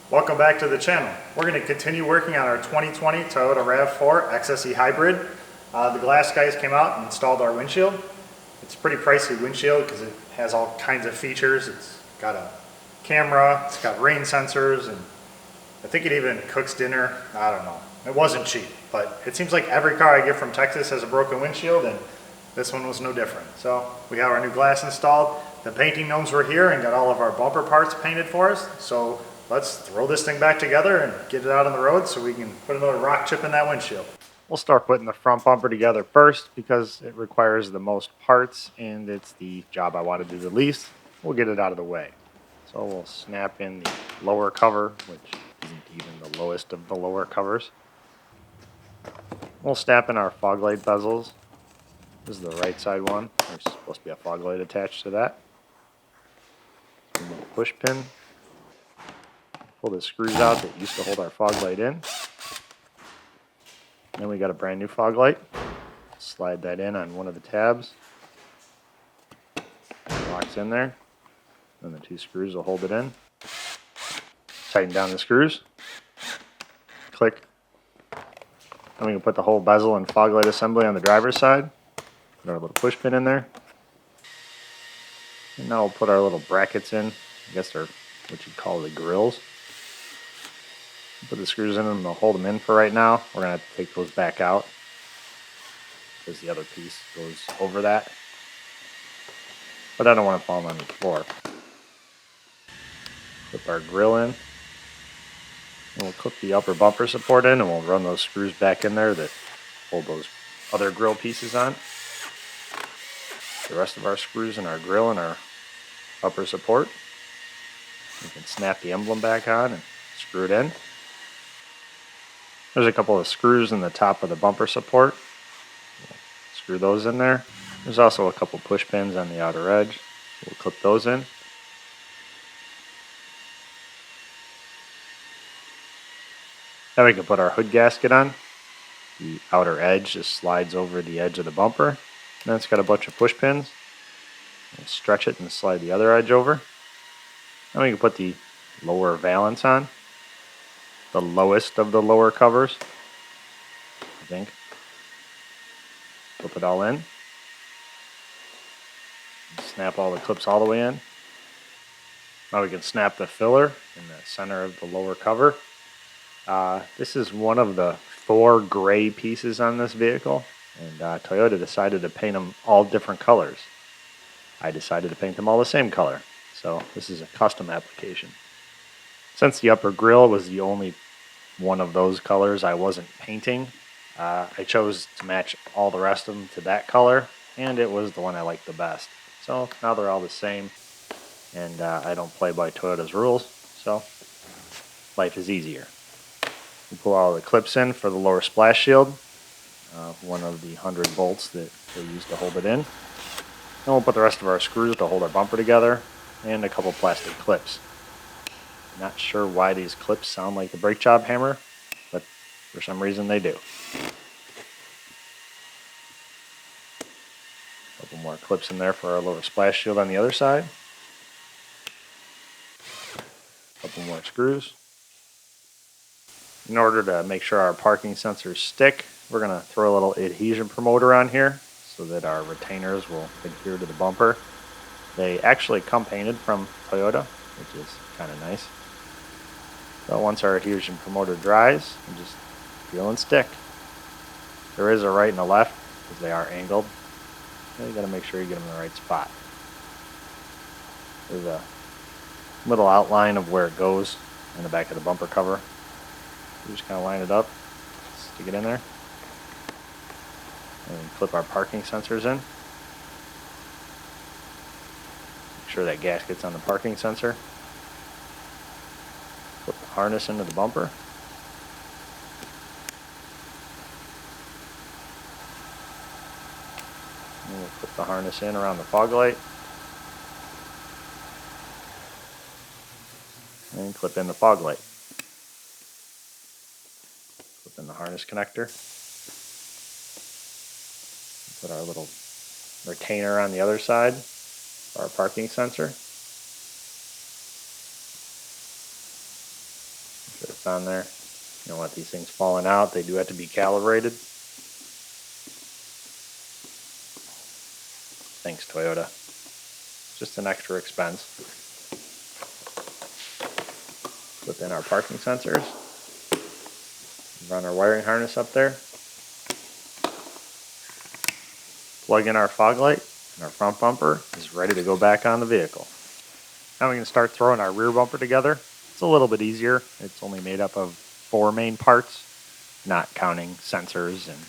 Welcome back to the channel. We're going to continue working on our 2020 Toyota RAV4 XSE Hybrid. The glass guys came out and installed our windshield. It's a pretty pricey windshield because it has all kinds of features. It's got a camera, it's got rain sensors, and I think it even cooks dinner. I don't know. It wasn't cheap, but it seems like every car I get from Texas has a broken windshield, and this one was no different. So we have our new glass installed. The painting gnomes were here and got all of our bumper parts painted for us. So let's throw this thing back together and get it out on the road so we can put another rock chip in that windshield. We'll start putting the front bumper together first because it requires the most parts and it's the job I want to do the least. We'll get it out of the way. So we'll snap in the lower cover, which isn't even the lowest of the lower covers. We'll snap in our fog light bezels. This is the right side one. There's supposed to be a fog light attached to that. Remove the push pin. Pull the screws out that used to hold our fog light in. Then we got a brand new fog light. Slide that in on one of the tabs. Locks in there. Then the two screws will hold it in. Tighten down the screws. Click. Then we can put the whole bezel and fog light assembly on the driver's side. Put our little push pin in there. And now we'll put our little brackets in. I guess they're what you'd call the grills. Put the screws in them and they'll hold them in for right now. We're going to have to take those back out because the other piece goes over that. But I don't want to fall on the floor. Clip our grill in. And we'll clip the upper bumper support in and we'll run those screws back in there that hold those other grill pieces on. The rest of our screws in our grill and our upper support. We can snap the emblem back on and screw it in. There's a couple of screws in the top of the bumper support. We'll screw those in there. There's also a couple push pins on the outer edge. We'll clip those in. Then we can put our hood gasket on. The outer edge just slides over the edge of the bumper. And then it's got a bunch of push pins. We'll stretch it and slide the other edge over. Then we can put the lower valance on. The lowest of the lower covers, I think. Flip it all in. Snap all the clips all the way in. Now we can snap the filler in the center of the lower cover. This is one of the 4 gray pieces on this vehicle, and Toyota decided to paint them all different colors. I decided to paint them all the same color, so this is a custom application. Since the upper grille was the only one of those colors I wasn't painting, I chose to match all the rest of them to that color, and it was the one I liked the best. So now they're all the same, and I don't play by Toyota's rules, so life is easier. We pull all the clips in for the lower splash shield, one of the 100 bolts that they use to hold it in. Then we'll put the rest of our screws to hold our bumper together, and a couple plastic clips. Not sure why these clips sound like the brake job hammer, but for some reason they do. A couple more clips in there for our lower splash shield on the other side. A couple more screws. In order to make sure our parking sensors stick, we're going to throw a little adhesion promoter on here so that our retainers will adhere to the bumper. They actually come painted from Toyota, which is kind of nice. So once our adhesion promoter dries, we just peel and stick. There is a right and a left because they are angled. You got to make sure you get them in the right spot. There's a little outline of where it goes in the back of the bumper cover. You just kind of line it up, stick it in there, and clip our parking sensors in. Make sure that gasket's on the parking sensor. Put the harness into the bumper. And we'll put the harness in around the fog light. And clip in the fog light. Clip in the harness connector. Put our little retainer on the other side for our parking sensor. sure it's on there. You don't want these things falling out. They do have to be calibrated. Thanks, Toyota. Just an extra expense. Put in our parking sensors. Run our wiring harness up there. Plug in our fog light, and our front bumper is ready to go back on the vehicle. Now we can start throwing our rear bumper together. It's a little bit easier. It's only made up of 4 main parts, not counting sensors and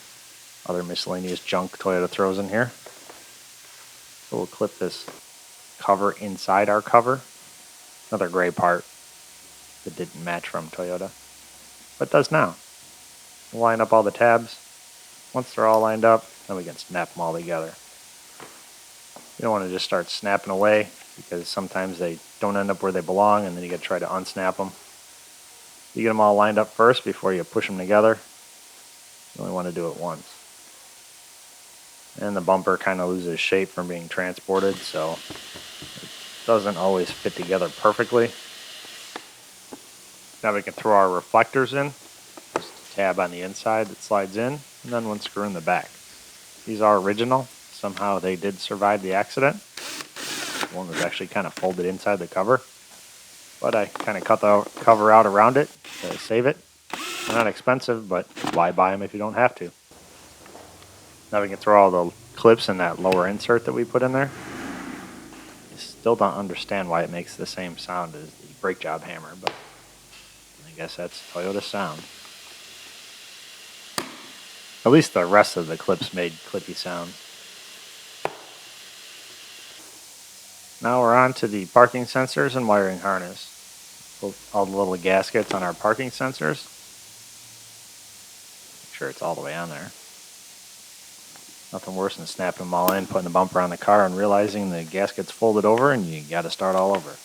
other miscellaneous junk Toyota throws in here. So we'll clip this cover inside our cover. Another gray part that didn't match from Toyota, but does now. We'll line up all the tabs. Once they're all lined up, then we can snap them all together. You don't want to just start snapping away because sometimes they don't end up where they belong and then you got to try to unsnap them. You get them all lined up first before you push them together. You only want to do it once. And the bumper kind of loses shape from being transported, so it doesn't always fit together perfectly. Now we can throw our reflectors in. Just a tab on the inside that slides in, and then one screw in the back. These are original. Somehow they did survive the accident. One was actually kind of folded inside the cover, but I kind of cut the cover out around it to save it. They're not expensive, but why buy them if you don't have to? Now we can throw all the clips in that lower insert that we put in there. I still don't understand why it makes the same sound as the brake job hammer, but I guess that's Toyota sound. At least the rest of the clips made clippy sound. Now we're on to the parking sensors and wiring harness. Put all the little gaskets on our parking sensors. Make sure it's all the way on there. Nothing worse than snapping them all in, putting the bumper on the car, and realizing the gasket's folded over and you got to start all over.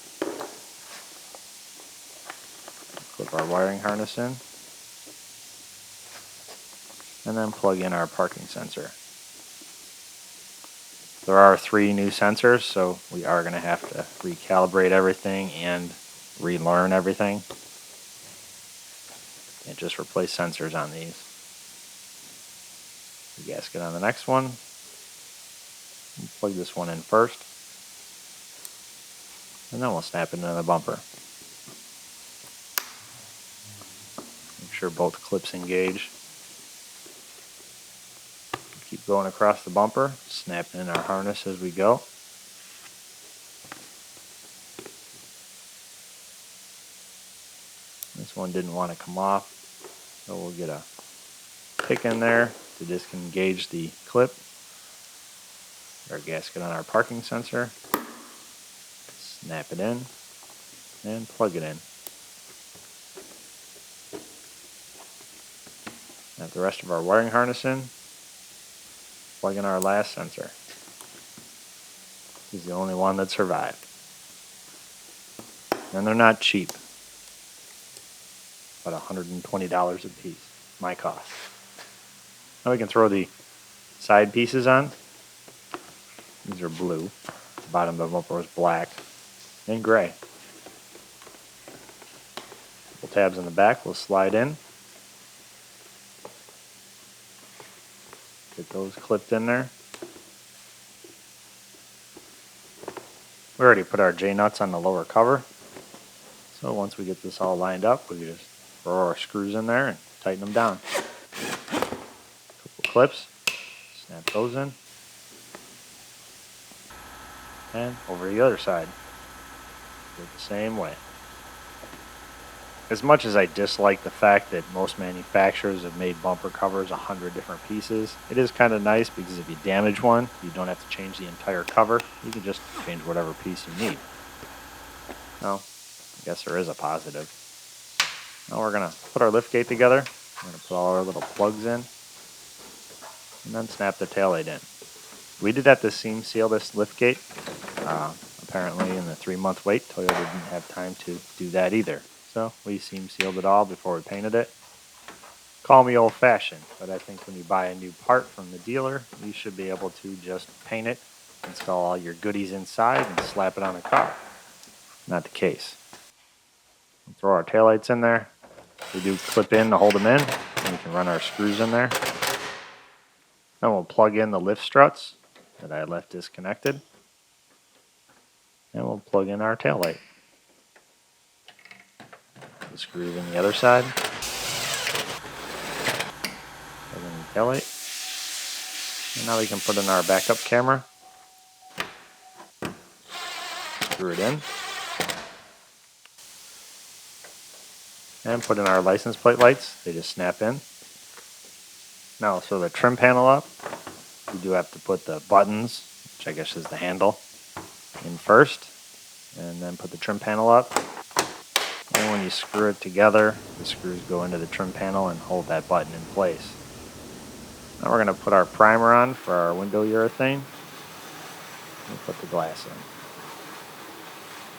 Clip our wiring harness in. And then plug in our parking sensor. There are 3 new sensors, so we are going to have to recalibrate everything and relearn everything. And just replace sensors on these. The gasket on the next one. Plug this one in first. And then we'll snap it into the bumper. Make sure both clips engage. Keep going across the bumper, snapping in our harness as we go. This one didn't want to come off, so we'll get a pick in there to disengage the clip. Our gasket on our parking sensor. Snap it in and plug it in. Have the rest of our wiring harness in. Plug in our last sensor. This is the only one that survived. And they're not cheap. About $120 a piece. My cost. Now we can throw the side pieces on. These are blue. The bottom of the bumper was black and gray. Couple tabs in the back will slide in. Get those clipped in there. We already put our J-nuts on the lower cover. So once we get this all lined up, we can just throw our screws in there and tighten them down. Couple clips. Snap those in. And over the other side. Do it the same way. As much as I dislike the fact that most manufacturers have made bumper covers 100 different pieces, it is kind of nice because if you damage one, you don't have to change the entire cover. You can just change whatever piece you need. Well, I guess there is a positive. Now we're going to put our liftgate together. We're going to put all our little plugs in and then snap the taillight in. We did have to seam seal this liftgate. Apparently in the 3-month wait, Toyota didn't have time to do that either. So we seam sealed it all before we painted it. Call me old-fashioned, but I think when you buy a new part from the dealer, you should be able to just paint it, install all your goodies inside, and slap it on a car. Not the case. We'll throw our taillights in there, They do clip in to hold them in, and we can run our screws in there. Then we'll plug in the lift struts that I left disconnected. And we'll plug in our taillight. The screws in the other side. Plug in the taillight. And now we can put in our backup camera. Screw it in. And put in our license plate lights. They just snap in. Now, so the trim panel up, we do have to put the buttons, which I guess is the handle, in first. And then put the trim panel up. And when you screw it together, the screws go into the trim panel and hold that button in place. Now we're going to put our primer on for our window urethane. And put the glass in.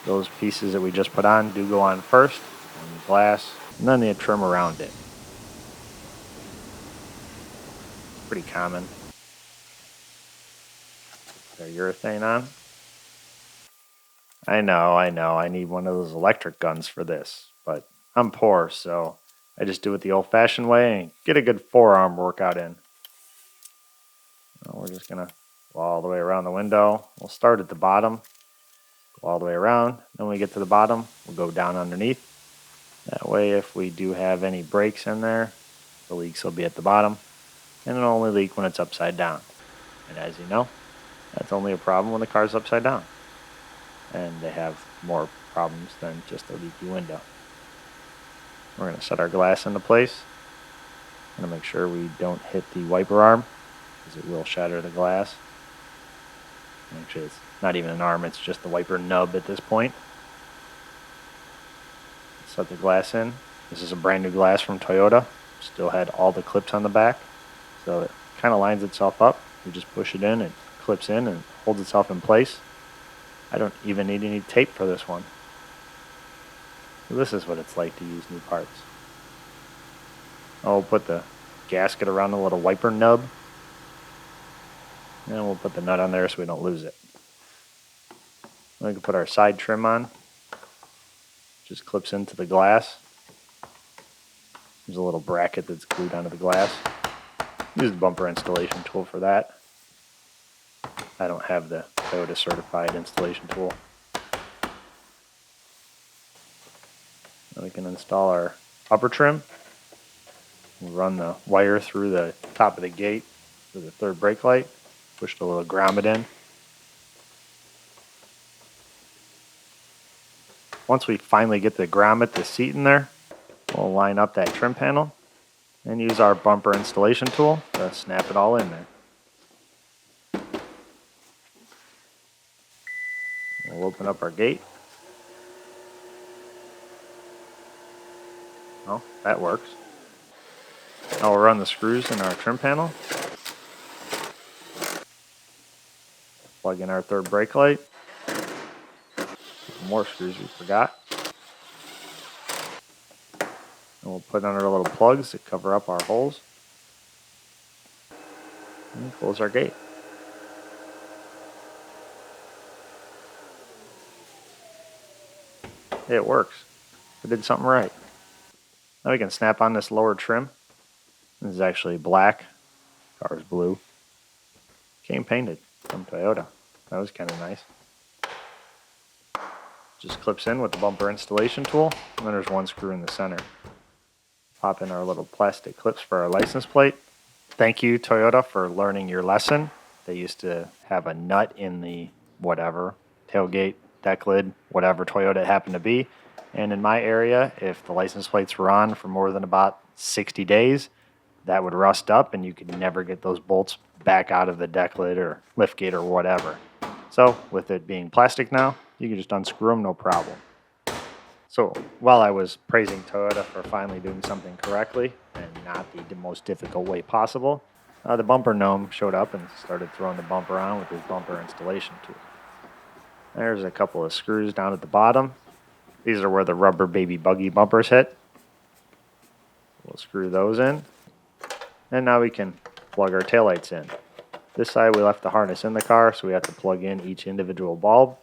Those pieces that we just put on do go on first, and the glass, and then the trim around it. Pretty common. Put our urethane on. I know, I need one of those electric guns for this, but I'm poor, so I just do it the old-fashioned way and get a good forearm workout in. Well, we're just going to go all the way around the window. We'll start at the bottom, go all the way around. Then when we get to the bottom, we'll go down underneath. That way, if we do have any breaks in there, the leaks will be at the bottom, and it'll only leak when it's upside down. And as you know, that's only a problem when the car's upside down. And they have more problems than just a leaky window. We're going to set our glass into place. I'm going to make sure we don't hit the wiper arm, because it will shatter the glass. Actually, it's not even an arm, it's just the wiper nub at this point. Set the glass in. This is a brand new glass from Toyota. Still had all the clips on the back, so it kind of lines itself up. You just push it in, it clips in and holds itself in place. I don't even need any tape for this one. So this is what it's like to use new parts. I'll put the gasket around the little wiper nub, and we'll put the nut on there so we don't lose it. We can put our side trim on. Just clips into the glass. There's a little bracket that's glued onto the glass. Use the bumper installation tool for that. I don't have the Toyota certified installation tool. Now we can install our upper trim. We'll run the wire through the top of the gate for the third brake light. Push the little grommet in. Once we finally get the grommet, the seat in there, we'll line up that trim panel and use our bumper installation tool to snap it all in there. We'll open up our gate. Oh, that works. Now we'll run the screws in our trim panel. Plug in our third brake light. More screws we forgot. And we'll put on our little plugs that cover up our holes. And close our gate. It works. I did something right. Now we can snap on this lower trim. This is actually black. Car's blue. Came painted from Toyota. That was kind of nice. Just clips in with the bumper installation tool, and then there's one screw in the center. Pop in our little plastic clips for our license plate. Thank you, Toyota, for learning your lesson. They used to have a nut in the whatever, tailgate, deck lid, whatever Toyota it happened to be. And in my area, if the license plates were on for more than about 60 days, that would rust up and you could never get those bolts back out of the deck lid or lift gate or whatever. So with it being plastic now, you can just unscrew them, no problem. So while I was praising Toyota for finally doing something correctly and not the most difficult way possible, the bumper gnome showed up and started throwing the bumper on with his bumper installation tool. There's a couple of screws down at the bottom. These are where the rubber baby buggy bumpers hit. We'll screw those in. And now we can plug our taillights in. This side we left the harness in the car, so we have to plug in each individual bulb.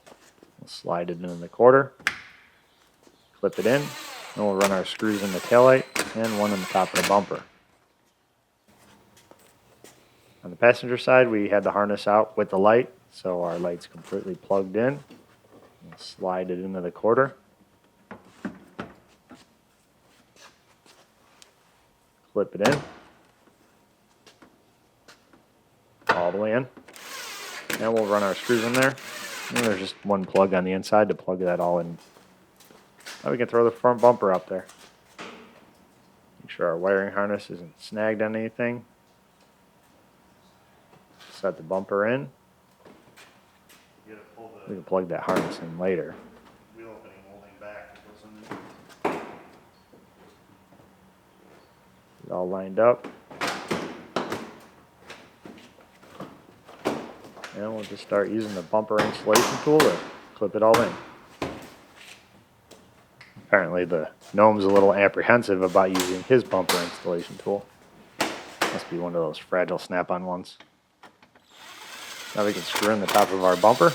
We'll slide it in the quarter, clip it in, and we'll run our screws in the taillight. and one on the top of the bumper. On the passenger side, we had the harness out with the light, so our light's completely plugged in. We'll slide it into the quarter. Clip it in. All the way in. And we'll run our screws in there. And there's just one plug on the inside to plug that all in. Now we can throw the front bumper up there. Make sure our wiring harness isn't snagged on anything. Set the bumper in. We can plug that harness in later. Wheel opening molding back. It's all lined up. And we'll just start using the bumper installation tool to clip it all in. Apparently the gnome's a little apprehensive about using his bumper installation tool. Must be one of those fragile snap-on ones. Now we can screw in the top of our bumper.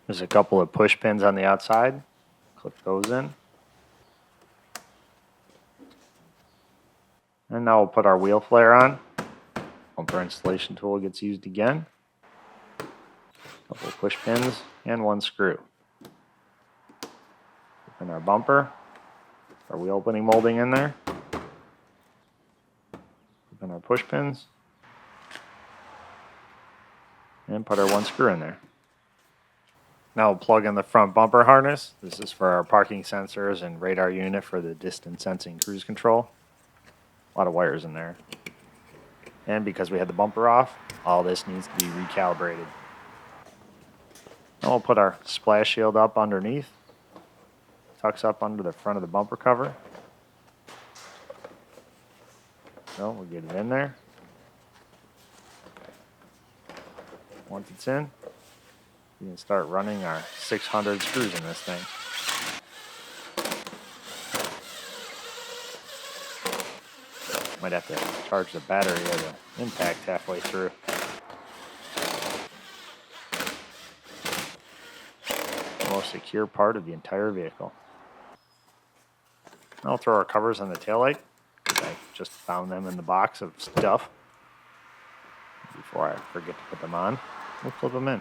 There's a couple of push pins on the outside. Clip those in. And now we'll put our wheel flare on. Bumper installation tool gets used again. A couple of push pins and one screw. Open our bumper. Our wheel opening molding in there. Open our push pins. And put our one screw in there. Now we'll plug in the front bumper harness. This is for our parking sensors and radar unit for the distance sensing cruise control. A lot of wires in there. And because we had the bumper off, all this needs to be recalibrated. Now we'll put our splash shield up underneath. Tucks up under the front of the bumper cover. So we'll get it in there. Once it's in, we can start running our 600 screws in this thing. Might have to charge the battery of the impact halfway through. The most secure part of the entire vehicle. I'll throw our covers on the taillight because I just found them in the box of stuff. Before I forget to put them on, we'll flip them in.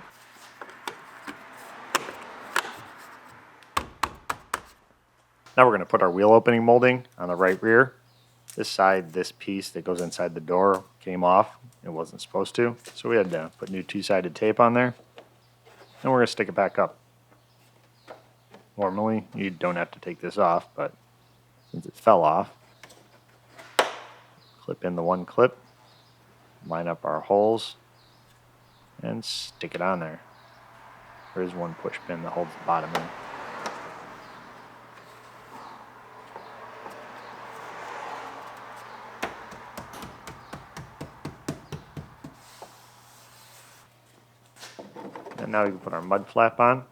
Now we're going to put our wheel opening molding on the right rear. This side, this piece that goes inside the door came off. It wasn't supposed to, so we had to put new two-sided tape on there. And we're going to stick it back up. Normally, you don't have to take this off, but since it fell off, clip in the one clip, line up our holes, and stick it on there. There is one push pin that holds the bottom in. And now we can put our mud flap on.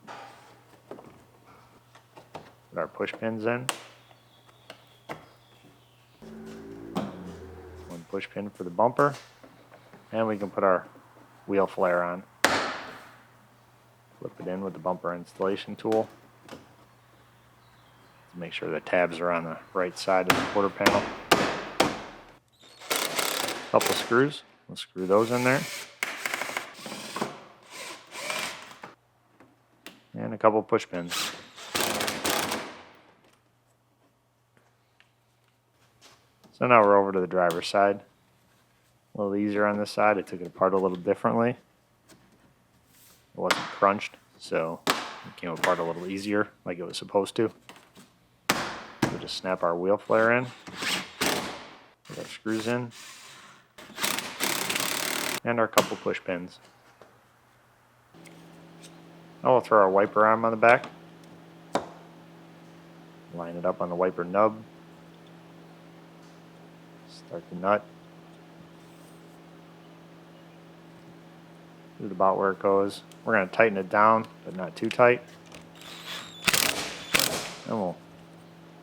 Put our push pins in. One push pin for the bumper. And we can put our wheel flare on. Flip it in with the bumper installation tool. To make sure the tabs are on the right side of the quarter panel. Couple screws. We'll screw those in there. And a couple push pins. So now we're over to the driver's side. A little easier on this side. I took it apart a little differently. It wasn't crunched, so it came apart a little easier, like it was supposed to. We'll just snap our wheel flare in, put our screws in, and our couple push pins. Now we'll throw our wiper arm on the back. Line it up on the wiper nub. Start the nut. This is about where it goes. We're going to tighten it down, but not too tight. Then we'll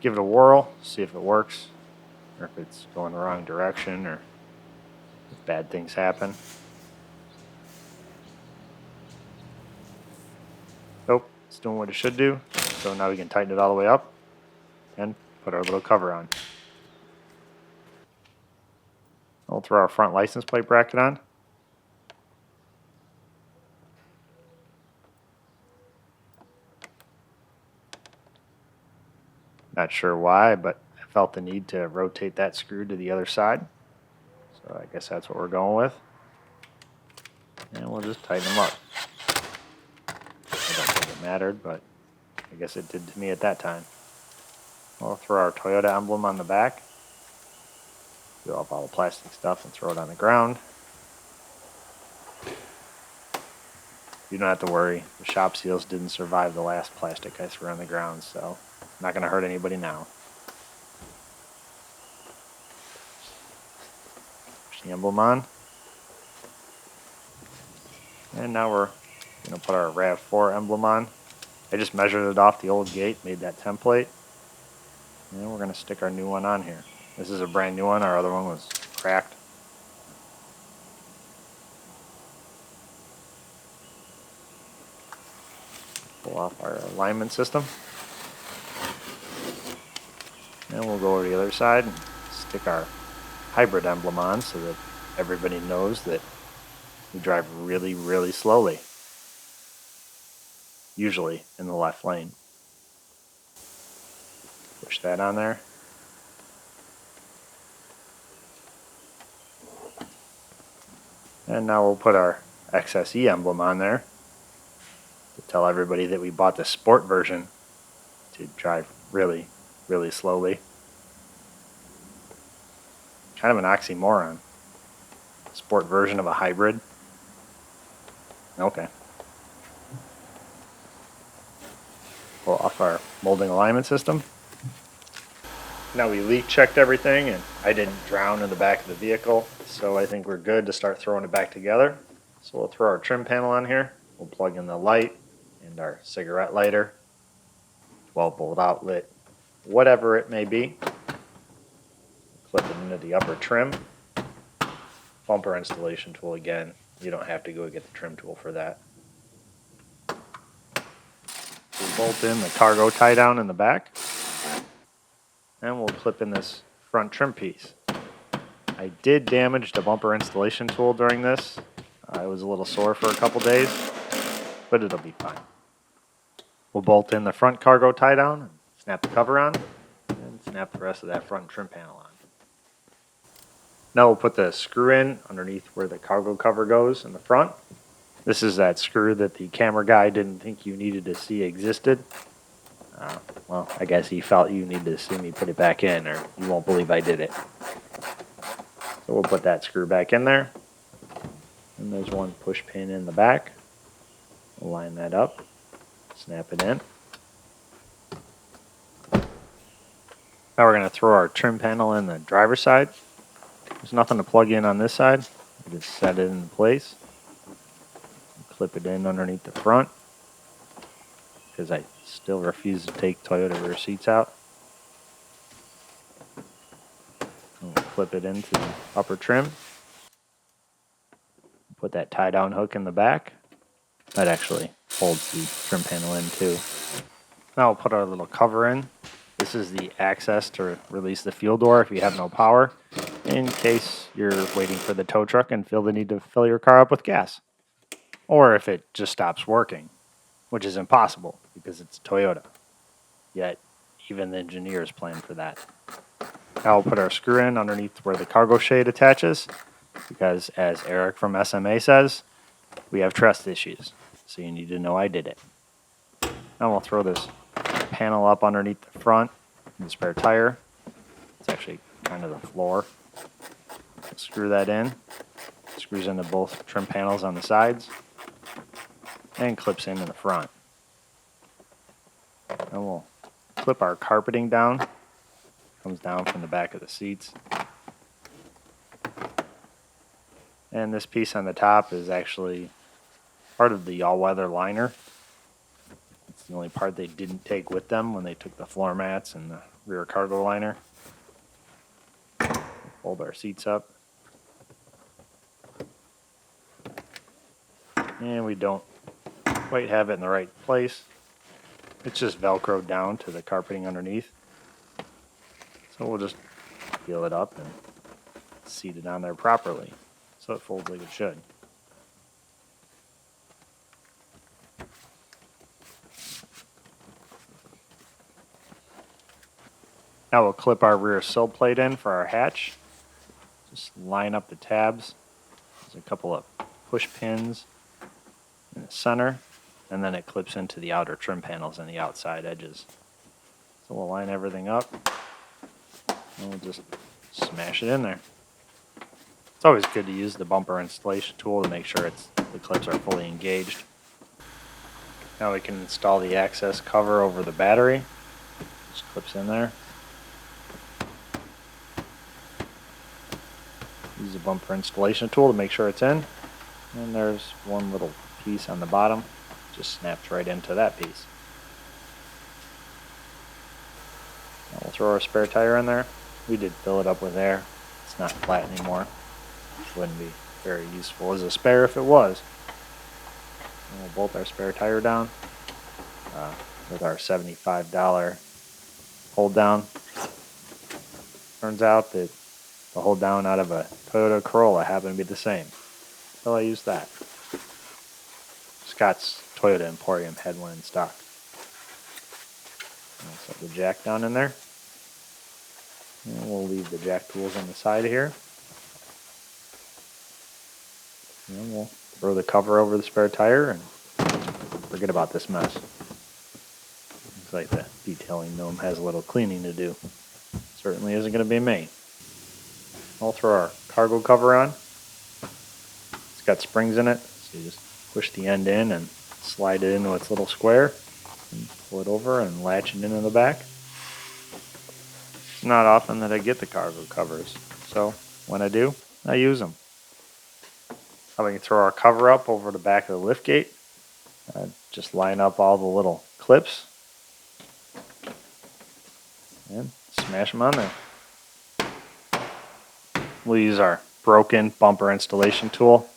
give it a whirl, see if it works, or if it's going the wrong direction, or if bad things happen. Nope, it's doing what it should do. So now we can tighten it all the way up and put our little cover on. We'll throw our front license plate bracket on. Not sure why, but I felt the need to rotate that screw to the other side. So I guess that's what we're going with. And we'll just tighten them up. I don't think it mattered, but I guess it did to me at that time. We'll throw our Toyota emblem on the back. Peel off all the plastic stuff and throw it on the ground. You don't have to worry. The shop seals didn't survive the last plastic I threw on the ground, so not going to hurt anybody now. Push the emblem on. And now we're going to put our RAV4 emblem on. I just measured it off the old gate, made that template. And we're going to stick our new one on here. This is a brand new one. Our other one was cracked. Pull off our alignment system. And we'll go over to the other side and stick our hybrid emblem on so that everybody knows that we drive really, really slowly. Usually in the left lane. Push that on there. And now we'll put our XSE emblem on there to tell everybody that we bought the sport version to drive really, really slowly. Kind of an oxymoron. Sport version of a hybrid. Okay. Pull off our molding alignment system. Now we leak checked everything and I didn't drown in the back of the vehicle, so I think we're good to start throwing it back together. So we'll throw our trim panel on here. We'll plug in the light and our cigarette lighter, 12-volt outlet, whatever it may be. Clip it into the upper trim. Bumper installation tool again. You don't have to go get the trim tool for that. We'll bolt in the cargo tie down in the back. And we'll clip in this front trim piece. I did damage the bumper installation tool during this. It was a little sore for a couple days, but it'll be fine. We'll bolt in the front cargo tie down, and snap the cover on, and snap the rest of that front trim panel on. Now we'll put the screw in underneath where the cargo cover goes in the front. This is that screw that the camera guy didn't think you needed to see existed. Well, I guess he felt you needed to see me put it back in, or you won't believe I did it. So we'll put that screw back in there. And there's one push pin in the back. We'll line that up, snap it in. Now we're going to throw our trim panel in the driver's side. There's nothing to plug in on this side. We just set it in place. Clip it in underneath the front, because I still refuse to take Toyota rear seats out. We'll clip it into the upper trim. Put that tie down hook in the back. That actually holds the trim panel in too. Now we'll put our little cover in. This is the access to release the fuel door if you have no power, in case you're waiting for the tow truck and feel the need to fill your car up with gas. Or if it just stops working, which is impossible because it's a Toyota. Yet, even the engineers plan for that. Now we'll put our screw in underneath where the cargo shade attaches, because as Eric from SMA says, we have trust issues, so you need to know I did it. Now we'll throw this panel up underneath the front, the spare tire. It's actually kind of the floor. Screw that in. Screws into both trim panels on the sides, and clips in the front. And we'll clip our carpeting down. Comes down from the back of the seats. And this piece on the top is actually part of the all-weather liner. It's the only part they didn't take with them when they took the floor mats and the rear cargo liner. Fold our seats up. And we don't quite have it in the right place. It's just Velcroed down to the carpeting underneath. So we'll just peel it up and seat it on there properly so it folds like it should. Now we'll clip our rear sill plate in for our hatch. Just line up the tabs. There's a couple of push pins in the center, and then it clips into the outer trim panels and the outside edges. So we'll line everything up, and we'll just smash it in there. It's always good to use the bumper installation tool to make sure the clips are fully engaged. Now we can install the access cover over the battery. Just clips in there. Use the bumper installation tool to make sure it's in. And there's one little piece on the bottom. Just snaps right into that piece. Now we'll throw our spare tire in there. We did fill it up with air. It's not flat anymore. Wouldn't be very useful as a spare if it was. And we'll bolt our spare tire down with our $75 hold down. Turns out that the hold down out of a Toyota Corolla happened to be the same. So I used that. Scott's Toyota Emporium had one in stock. I'll set the jack down in there. And we'll leave the jack tools on the side here. And we'll throw the cover over the spare tire and forget about this mess. Looks like the detailing gnome has a little cleaning to do. Certainly isn't going to be me. I'll throw our cargo cover on. It's got springs in it, so you just push the end in and slide it into its little square and pull it over and latch it into the back. It's not often that I get the cargo covers, so when I do, I use them. Now we can throw our cover up over the back of the liftgate. Just line up all the little clips and smash them on there. We'll use our broken bumper installation tool.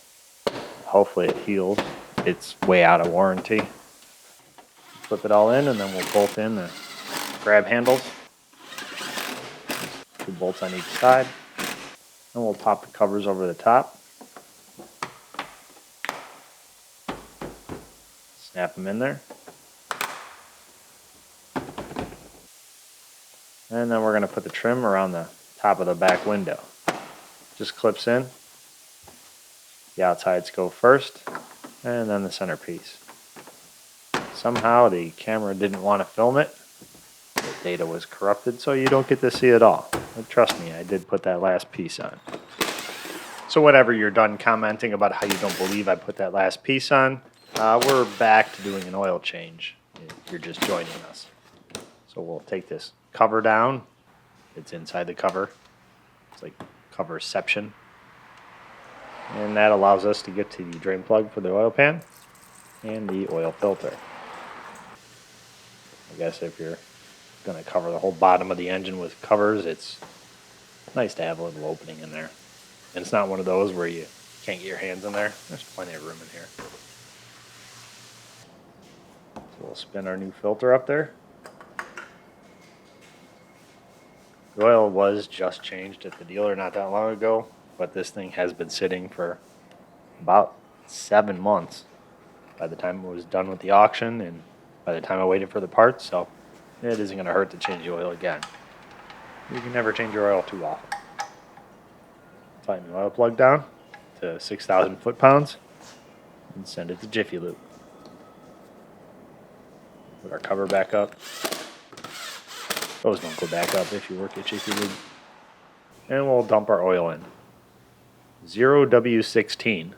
Hopefully it heals. It's way out of warranty. Flip it all in and then we'll bolt in the grab handles. 2 bolts on each side. And we'll pop the covers over the top. Snap them in there. And then we're going to put the trim around the top of the back window. Just clips in. The outsides go first, and then the centerpiece. Somehow the camera didn't want to film it. The data was corrupted, so you don't get to see it all. But trust me, I did put that last piece on. So whenever you're done commenting about how you don't believe I put that last piece on, we're back to doing an oil change if you're just joining us. So we'll take this cover down. It's inside the cover. It's like coverception. And that allows us to get to the drain plug for the oil pan and the oil filter. I guess if you're going to cover the whole bottom of the engine with covers, it's nice to have a little opening in there. And it's not one of those where you can't get your hands in there. There's plenty of room in here. So we'll spin our new filter up there. The oil was just changed at the dealer not that long ago, but this thing has been sitting for about 7 months by the time it was done with the auction and by the time I waited for the parts, so it isn't going to hurt to change the oil again. You can never change your oil too often. Tighten the oil plug down to 6,000 foot-pounds and send it to Jiffy Lube. Put our cover back up. Those don't go back up if you work at Jiffy Lube. And we'll dump our oil in. 0W16.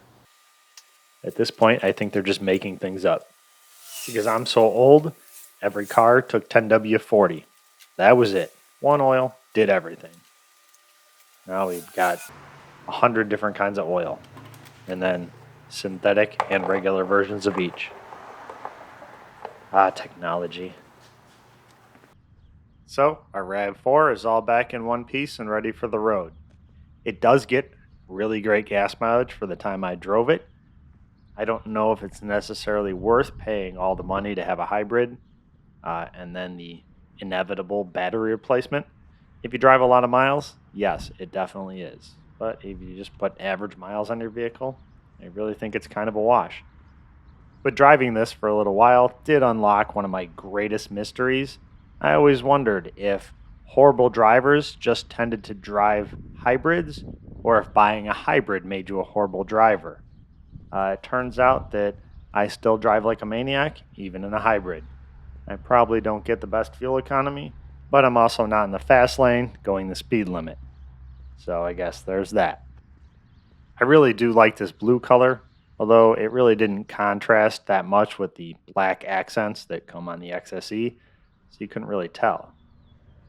At this point, I think they're just making things up. Because I'm so old, every car took 10W40. That was it. One oil did everything. Now we've got 100 different kinds of oil. And then synthetic and regular versions of each. Technology. So, our RAV4 is all back in one piece and ready for the road. It does get really great gas mileage for the time I drove it. I don't know if it's necessarily worth paying all the money to have a hybrid and then the inevitable battery replacement. If you drive a lot of miles, yes, it definitely is. But if you just put average miles on your vehicle, I really think it's kind of a wash. But driving this for a little while did unlock one of my greatest mysteries. I always wondered if horrible drivers just tended to drive hybrids or if buying a hybrid made you a horrible driver. It turns out that I still drive like a maniac, even in a hybrid. I probably don't get the best fuel economy, but I'm also not in the fast lane going the speed limit. So I guess there's that. I really do like this blue color, although it really didn't contrast that much with the black accents that come on the XSE, so you couldn't really tell.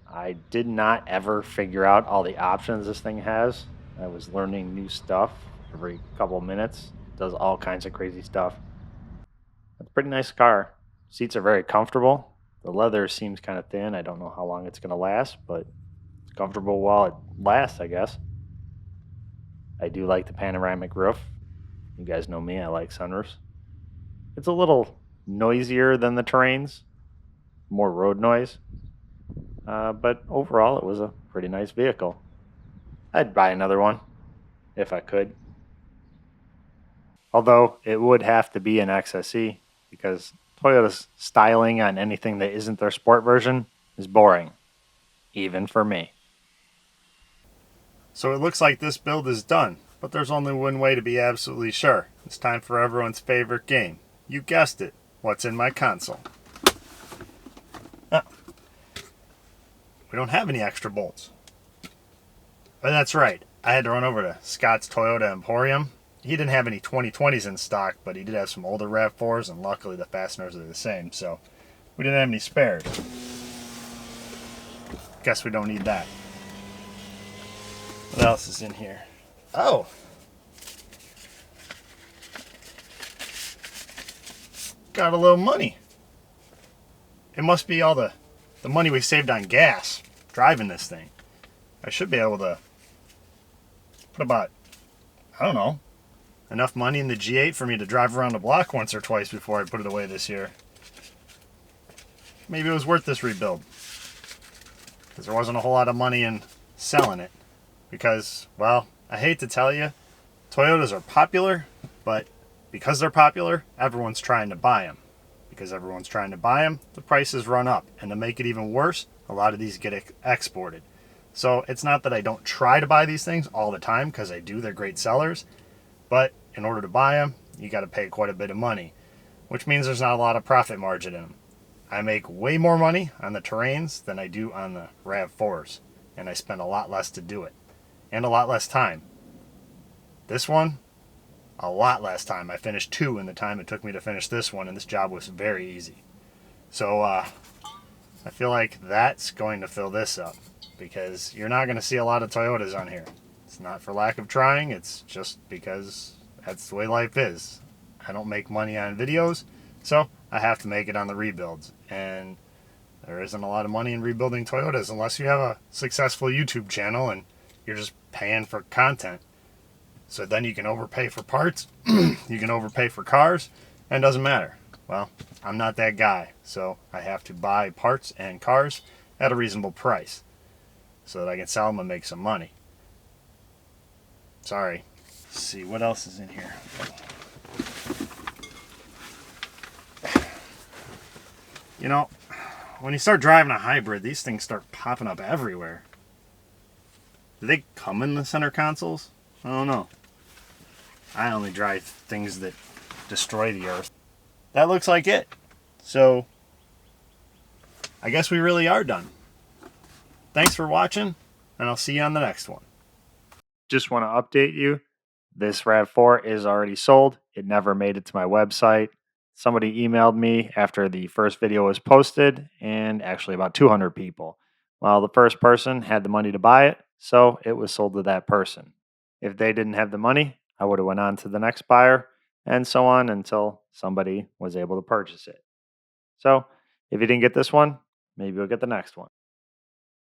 I did not ever figure out all the options this thing has. I was learning new stuff every couple of minutes. It does all kinds of crazy stuff. It's a pretty nice car. Seats are very comfortable. The leather seems kind of thin. I don't know how long it's going to last, but it's comfortable while it lasts, I guess. I do like the panoramic roof. You guys know me, I like sunroofs. It's a little noisier than the Terrains, more road noise. But overall, it was a pretty nice vehicle. I'd buy another one if I could. Although it would have to be an XSE because Toyota's styling on anything that isn't their sport version is boring, even for me. So it looks like this build is done, but there's only one way to be absolutely sure. It's time for everyone's favorite game. You guessed it. What's in my console? Ah, we don't have any extra bolts. But that's right. I had to run over to Scott's Toyota Emporium. He didn't have any 2020s in stock, but he did have some older RAV4s, and luckily the fasteners are the same, so we didn't have any spares. Guess we don't need that. What else is in here? Oh! Got a little money. It must be all the money we saved on gas driving this thing. I should be able to put about, I don't know, enough money in the G8 for me to drive around the block once or twice before I put it away this year. Maybe it was worth this rebuild. Because there wasn't a whole lot of money in selling it. Because, well, I hate to tell you, Toyotas are popular, but because they're popular, everyone's trying to buy them. Because everyone's trying to buy them, the prices run up. And to make it even worse, a lot of these get exported. So it's not that I don't try to buy these things all the time, because I do, they're great sellers. But in order to buy them, you got to pay quite a bit of money, which means there's not a lot of profit margin in them. I make way more money on the Terrains than I do on the RAV4s, and I spend a lot less to do it, and a lot less time. This one, a lot less time. I finished 2 in the time it took me to finish this one, and this job was very easy. So I feel like that's going to fill this up, because you're not going to see a lot of Toyotas on here. It's not for lack of trying, it's just because that's the way life is. I don't make money on videos, so I have to make it on the rebuilds. And there isn't a lot of money in rebuilding Toyotas unless you have a successful YouTube channel and you're just paying for content. So then you can overpay for parts, you can overpay for cars, and it doesn't matter. Well, I'm not that guy, so I have to buy parts and cars at a reasonable price so that I can sell them and make some money. Sorry. Let's see, what else is in here? You know, when you start driving a hybrid, these things start popping up everywhere. Do they come in the center consoles? I don't know. I only drive things that destroy the earth. That looks like it. So, I guess we really are done. Thanks for watching, and I'll see you on the next one. Just want to update you. This RAV4 is already sold. It never made it to my website. Somebody emailed me after the first video was posted, and actually about 200 people. Well, the first person had the money to buy it, so it was sold to that person. If they didn't have the money, I would have went on to the next buyer, and so on until somebody was able to purchase it. So, if you didn't get this one, maybe you'll get the next one.